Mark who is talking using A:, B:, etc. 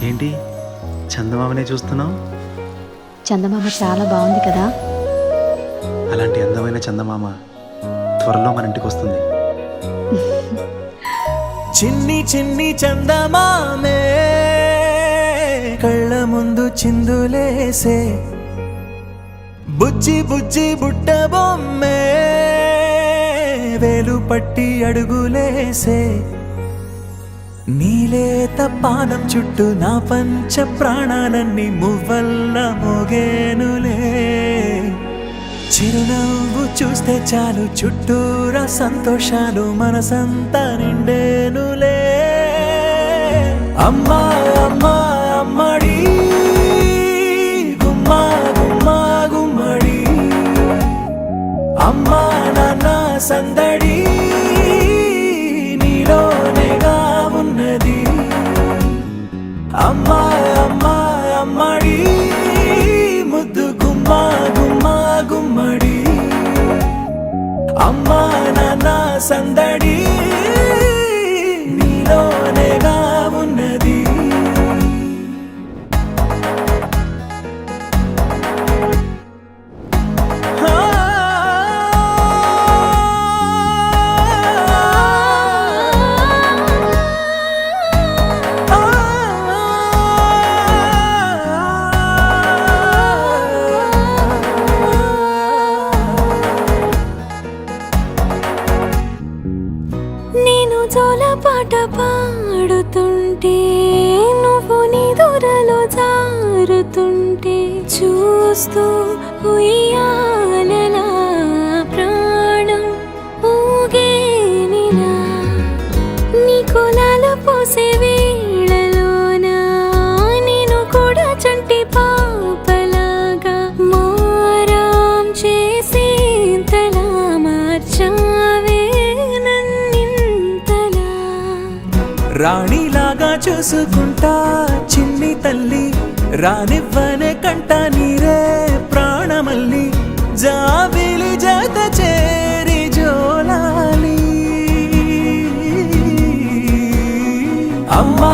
A: ఏంటి చందమామనే చూస్తున్నావు?
B: చందమామ చాలా బాగుంది కదా.
A: అలాంటి అందమైన చందమామ త్వరలో మన ఇంటికి వస్తుంది.
C: చిన్ని చిన్ని చందమామే కళ్ళ ముందు చిందులేసే, బుజ్జి బుజ్జి బుట్ట బొమ్మే వేలు పట్టి అడుగులేసే, నీలేత పానం చుట్టూ నా పంచ ప్రాణాలన్నీ మువ్వల్ల మోగేనులే. చిరునవ్వు చూస్తే చాలు చుట్టూరా సంతోషాలు మనసంతా నిండేనులే. అమ్మా అమ్మా అమ్మడి గుమ్మా గుమ్మా గుమ్మడి, అమ్మా నాన్న సందడి నీలోనేగా ఉన్నది. అమ్మా అమ్మా అమ్మడి ముద్దు గుమ్మా గుమ్మా గుమ్మడి, అమ్మా నాన్న సందడి నీలోనేగా ఉన్నది.
D: నేను జోలపాట పాడుతుంటే నువ్వు నీ దూరలో జారుతుంటే చూస్తూ ఉయ్యాలలా ప్రాణం ఊగేనిలా. నీ కులాలు పోసే వేళలోన నేను కూడా చంటి పాపలాగా మారాం చేసేంతలా మార్చావే.
C: రాణిలాగా చూసుకుంటా చిన్ని తల్లి, రానివ్వనే కంట నీరే ప్రాణమల్లి, జాబిలి జత చేరి జోలాలి. అమ్మా